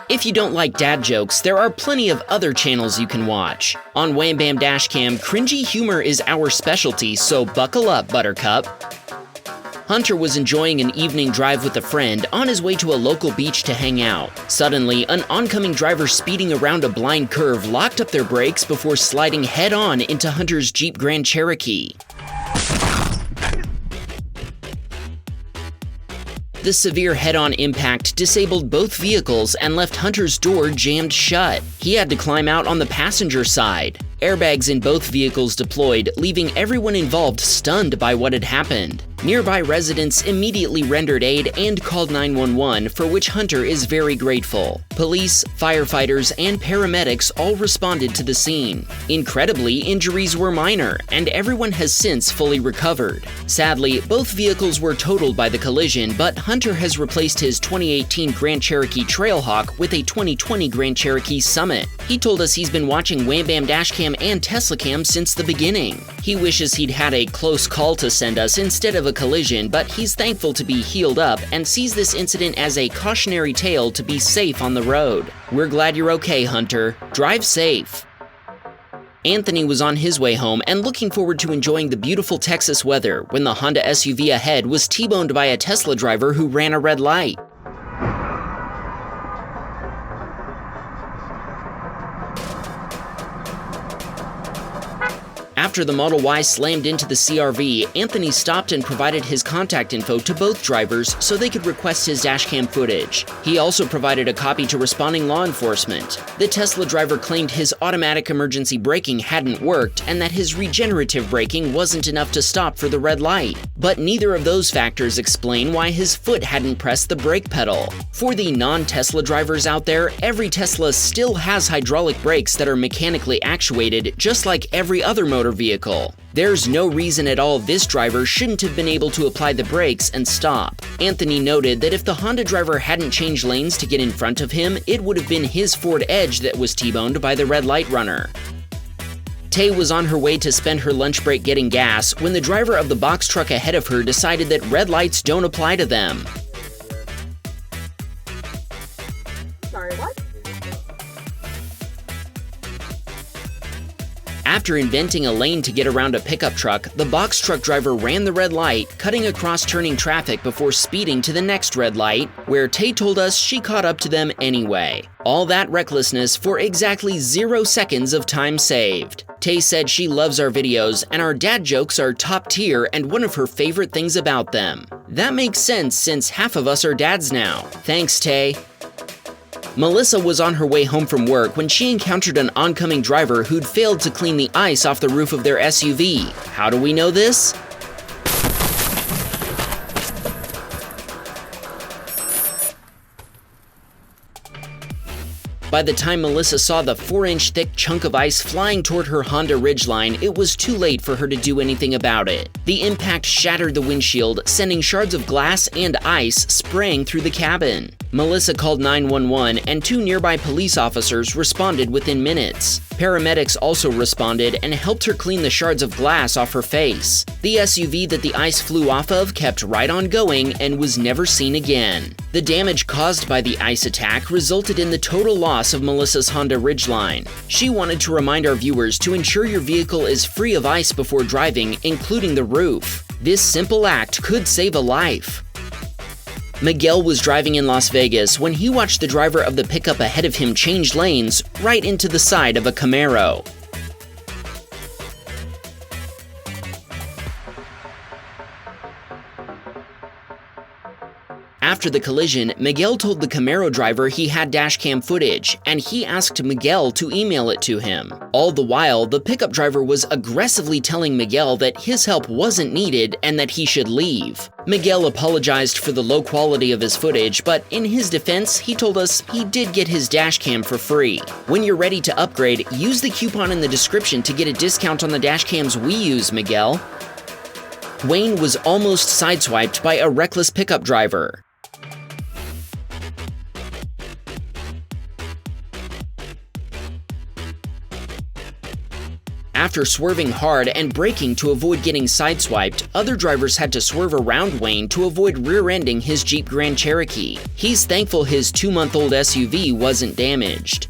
If you don't like dad jokes, there are plenty of other channels you can watch. On Wham Bam Dashcam, cringy humor is our specialty, so buckle up, Buttercup. Hunter was enjoying an evening drive with a friend on his way to a local beach to hang out. Suddenly, an oncoming driver speeding around a blind curve locked up their brakes before sliding head-on into Hunter's Jeep Grand Cherokee. The severe head-on impact disabled both vehicles and left Hunter's door jammed shut. He had to climb out on the passenger side. Airbags in both vehicles deployed, leaving everyone involved stunned by what had happened. Nearby residents immediately rendered aid and called 911, for which Hunter is very grateful. Police, firefighters, and paramedics all responded to the scene. Incredibly, injuries were minor, and everyone has since fully recovered. Sadly, both vehicles were totaled by the collision, but Hunter has replaced his 2018 Grand Cherokee Trailhawk with a 2020 Grand Cherokee Summit. He told us he's been watching Wham Bam Dashcam and Tesla Cam since the beginning. He wishes he'd had a close call to send us instead of a collision, but he's thankful to be healed up and sees this incident as a cautionary tale to be safe on the road. We're glad you're okay, Hunter. Drive safe. Anthony was on his way home and looking forward to enjoying the beautiful Texas weather when the Honda SUV ahead was T-boned by a Tesla driver who ran a red light. After the Model Y slammed into the CR-V, Anthony stopped and provided his contact info to both drivers so they could request his dashcam footage. He also provided a copy to responding law enforcement. The Tesla driver claimed his automatic emergency braking hadn't worked and that his regenerative braking wasn't enough to stop for the red light. But neither of those factors explain why his foot hadn't pressed the brake pedal. For the non-Tesla drivers out there, every Tesla still has hydraulic brakes that are mechanically actuated just like every other motor vehicle. There's no reason at all this driver shouldn't have been able to apply the brakes and stop. Anthony noted that if the Honda driver hadn't changed lanes to get in front of him, it would have been his Ford Edge that was T-boned by the red light runner. Tay was on her way to spend her lunch break getting gas when the driver of the box truck ahead of her decided that red lights don't apply to them. Sorry, what? After inventing a lane to get around a pickup truck, the box truck driver ran the red light, cutting across turning traffic before speeding to the next red light, where Tay told us she caught up to them anyway. All that recklessness for exactly 0 seconds of time saved. Tay said she loves our videos, and our dad jokes are top tier and one of her favorite things about them. That makes sense since half of us are dads now. Thanks, Tay. Melissa was on her way home from work when she encountered an oncoming driver who'd failed to clean the ice off the roof of their SUV. How do we know this? By the time Melissa saw the 4-inch thick chunk of ice flying toward her Honda Ridgeline, it was too late for her to do anything about it. The impact shattered the windshield, sending shards of glass and ice spraying through the cabin. Melissa called 911, and 2 nearby police officers responded within minutes. Paramedics also responded and helped her clean the shards of glass off her face. The SUV that the ice flew off of kept right on going and was never seen again. The damage caused by the ice attack resulted in the total loss of Melissa's Honda Ridgeline. She wanted to remind our viewers to ensure your vehicle is free of ice before driving, including the roof. This simple act could save a life. Miguel was driving in Las Vegas when he watched the driver of the pickup ahead of him change lanes right into the side of a Camaro. After the collision, Miguel told the Camaro driver he had dashcam footage, and he asked Miguel to email it to him. All the while, the pickup driver was aggressively telling Miguel that his help wasn't needed and that he should leave. Miguel apologized for the low quality of his footage, but in his defense, he told us he did get his dashcam for free. When you're ready to upgrade, use the coupon in the description to get a discount on the dashcams we use, Miguel. Wayne was almost sideswiped by a reckless pickup driver. After swerving hard and braking to avoid getting sideswiped, other drivers had to swerve around Wayne to avoid rear-ending his Jeep Grand Cherokee. He's thankful his 2-month-old SUV wasn't damaged.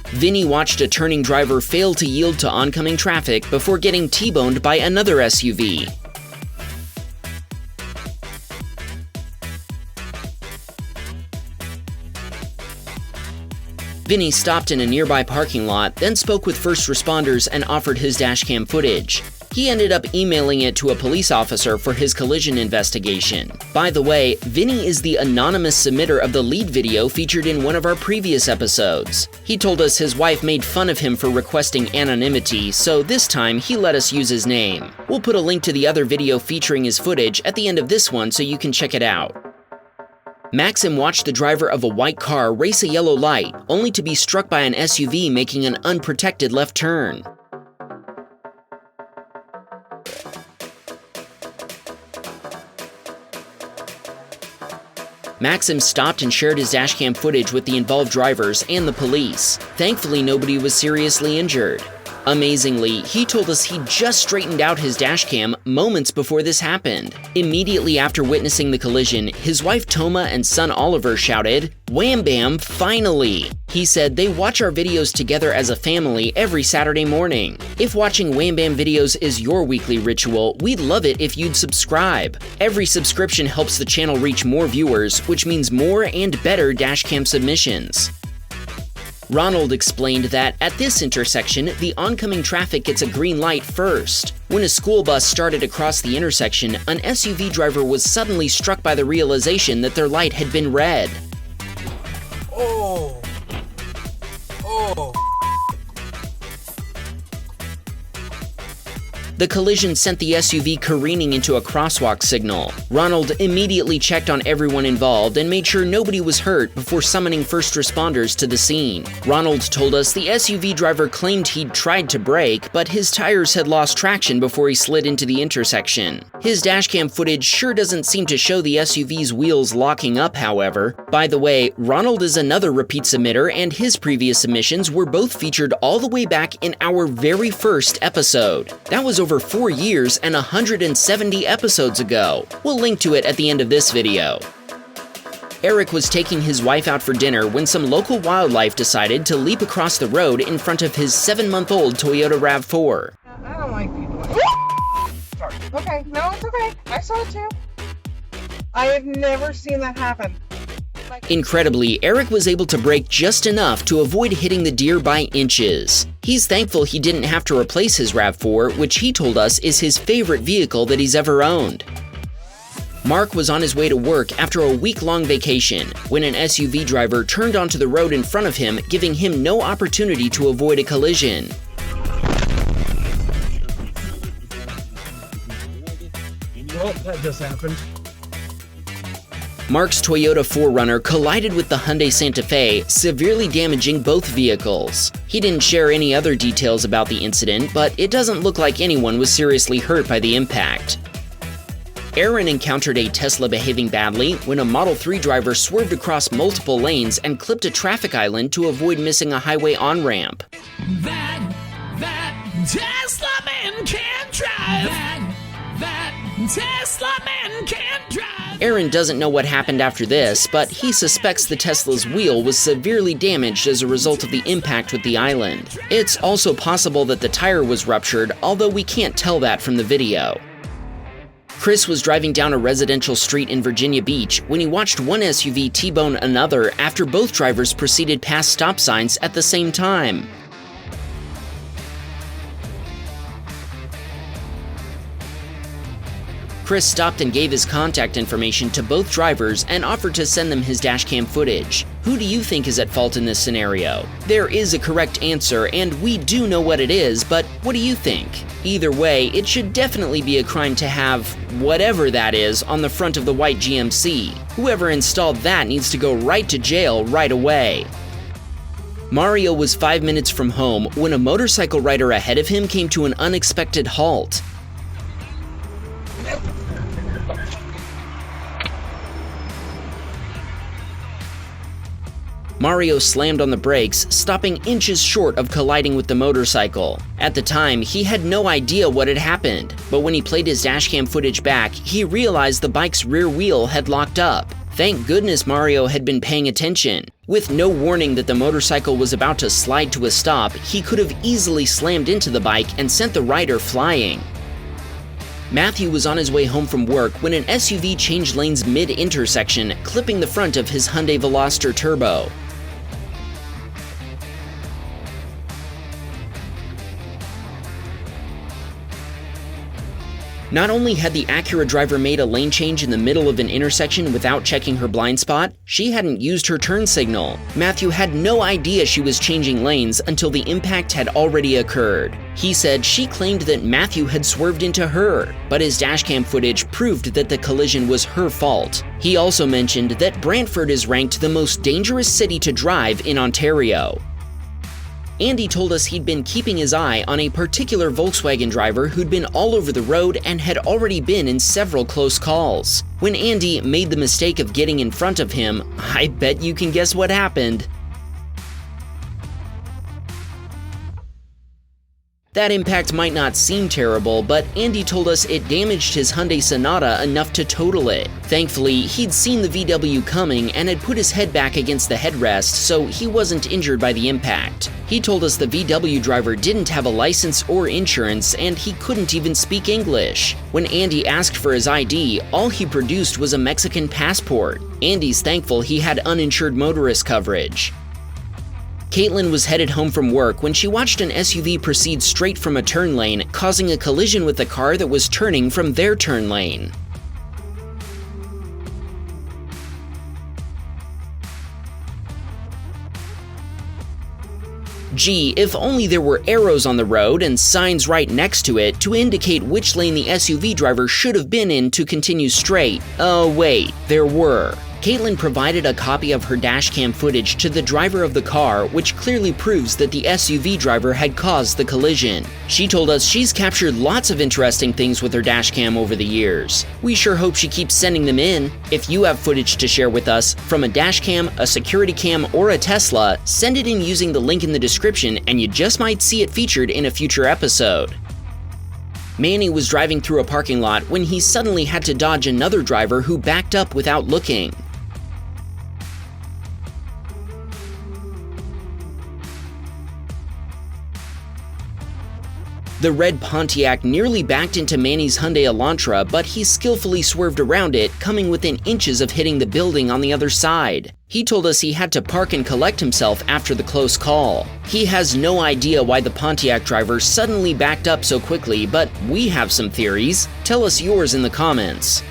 Vinny watched a turning driver fail to yield to oncoming traffic before getting T-boned by another SUV. Vinny stopped in a nearby parking lot, then spoke with first responders and offered his dashcam footage. He ended up emailing it to a police officer for his collision investigation. By the way, Vinny is the anonymous submitter of the lead video featured in one of our previous episodes. He told us his wife made fun of him for requesting anonymity, so this time he let us use his name. We'll put a link to the other video featuring his footage at the end of this one so you can check it out. Maxim watched the driver of a white car race a yellow light, only to be struck by an SUV making an unprotected left turn. Maxim stopped and shared his dashcam footage with the involved drivers and the police. Thankfully, nobody was seriously injured. Amazingly, he told us he just straightened out his dashcam moments before this happened. Immediately after witnessing the collision, his wife Toma and son Oliver shouted, "Wham bam, finally!" He said they watch our videos together as a family every Saturday morning. If watching Wham Bam videos is your weekly ritual, we'd love it if you'd subscribe. Every subscription helps the channel reach more viewers, which means more and better dashcam submissions. Ronald explained that at this intersection, the oncoming traffic gets a green light first. When a school bus started across the intersection, an SUV driver was suddenly struck by the realization that their light had been red. Oh. The collision sent the SUV careening into a crosswalk signal. Ronald immediately checked on everyone involved and made sure nobody was hurt before summoning first responders to the scene. Ronald told us the SUV driver claimed he'd tried to brake, but his tires had lost traction before he slid into the intersection. His dashcam footage sure doesn't seem to show the SUV's wheels locking up, however. By the way, Ronald is another repeat submitter, and his previous submissions were both featured all the way back in our very first episode. That was over 4 years and 170 episodes ago. We'll link to it at the end of this video. Eric was taking his wife out for dinner when some local wildlife decided to leap across the road in front of his 7-month-old Toyota RAV4. I don't like people. Sorry. Okay, no, it's okay. I saw it too. I have never seen that happen. Incredibly, Eric was able to brake just enough to avoid hitting the deer by inches. He's thankful he didn't have to replace his RAV4, which he told us is his favorite vehicle that he's ever owned. Mark was on his way to work after a week-long vacation when an SUV driver turned onto the road in front of him, giving him no opportunity to avoid a collision. Well, that just happened. Mark's Toyota 4Runner collided with the Hyundai Santa Fe, severely damaging both vehicles. He didn't share any other details about the incident, but it doesn't look like anyone was seriously hurt by the impact. Aaron encountered a Tesla behaving badly when a Model 3 driver swerved across multiple lanes and clipped a traffic island to avoid missing a highway on-ramp. That Tesla man can't drive. That Tesla man can't drive. Aaron doesn't know what happened after this, but he suspects the Tesla's wheel was severely damaged as a result of the impact with the island. It's also possible that the tire was ruptured, although we can't tell that from the video. Chris was driving down a residential street in Virginia Beach when he watched one SUV T-bone another after both drivers proceeded past stop signs at the same time. Chris stopped and gave his contact information to both drivers and offered to send them his dashcam footage. Who do you think is at fault in this scenario? There is a correct answer, and we do know what it is, but what do you think? Either way, it should definitely be a crime to have whatever that is on the front of the white GMC. Whoever installed that needs to go right to jail right away. Mario was 5 minutes from home when a motorcycle rider ahead of him came to an unexpected halt. Mario slammed on the brakes, stopping inches short of colliding with the motorcycle. At the time, he had no idea what had happened, but when he played his dashcam footage back, he realized the bike's rear wheel had locked up. Thank goodness Mario had been paying attention. With no warning that the motorcycle was about to slide to a stop, he could have easily slammed into the bike and sent the rider flying. Matthew was on his way home from work when an SUV changed lanes mid-intersection, clipping the front of his Hyundai Veloster Turbo. Not only had the Acura driver made a lane change in the middle of an intersection without checking her blind spot, she hadn't used her turn signal. Matthew had no idea she was changing lanes until the impact had already occurred. He said she claimed that Matthew had swerved into her, but his dashcam footage proved that the collision was her fault. He also mentioned that Brantford is ranked the most dangerous city to drive in Ontario. Andy told us he'd been keeping his eye on a particular Volkswagen driver who'd been all over the road and had already been in several close calls. When Andy made the mistake of getting in front of him, I bet you can guess what happened. That impact might not seem terrible, but Andy told us it damaged his Hyundai Sonata enough to total it. Thankfully, he'd seen the VW coming and had put his head back against the headrest, so he wasn't injured by the impact. He told us the VW driver didn't have a license or insurance, and he couldn't even speak English. When Andy asked for his ID, all he produced was a Mexican passport. Andy's thankful he had uninsured motorist coverage. Caitlin was headed home from work when she watched an SUV proceed straight from a turn lane, causing a collision with a car that was turning from their turn lane. Gee, if only there were arrows on the road and signs right next to it to indicate which lane the SUV driver should have been in to continue straight. Oh wait, there were. Caitlin provided a copy of her dashcam footage to the driver of the car, which clearly proves that the SUV driver had caused the collision. She told us she's captured lots of interesting things with her dashcam over the years. We sure hope she keeps sending them in. If you have footage to share with us from a dashcam, a security cam, or a Tesla, send it in using the link in the description and you just might see it featured in a future episode. Manny was driving through a parking lot when he suddenly had to dodge another driver who backed up without looking. The red Pontiac nearly backed into Manny's Hyundai Elantra, but he skillfully swerved around it, coming within inches of hitting the building on the other side. He told us he had to park and collect himself after the close call. He has no idea why the Pontiac driver suddenly backed up so quickly, but we have some theories. Tell us yours in the comments.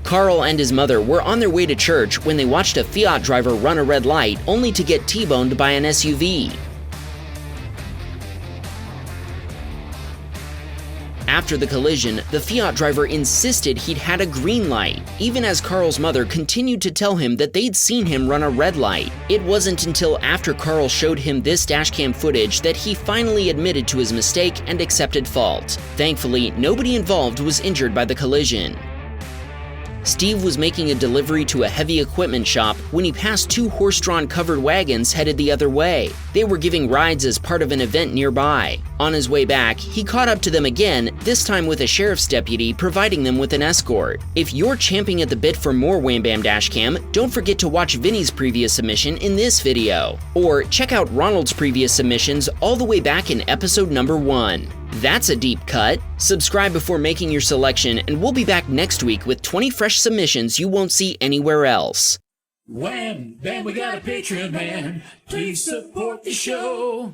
Carl and his mother were on their way to church when they watched a Fiat driver run a red light only to get T-boned by an SUV. After the collision, the Fiat driver insisted he'd had a green light, even as Carl's mother continued to tell him that they'd seen him run a red light. It wasn't until after Carl showed him this dashcam footage that he finally admitted to his mistake and accepted fault. Thankfully, nobody involved was injured by the collision. Steve was making a delivery to a heavy equipment shop when he passed two horse-drawn covered wagons headed the other way. They were giving rides as part of an event nearby. On his way back, he caught up to them again, this time with a sheriff's deputy providing them with an escort. If you're champing at the bit for more Wham Bam Dashcam, don't forget to watch Vinny's previous submission in this video. Or check out Ronald's previous submissions all the way back in episode number 1. That's a deep cut. Subscribe before making your selection, and we'll be back next week with 20 fresh submissions you won't see anywhere else. Wham, bam, we got a Patreon, man. Please support the show.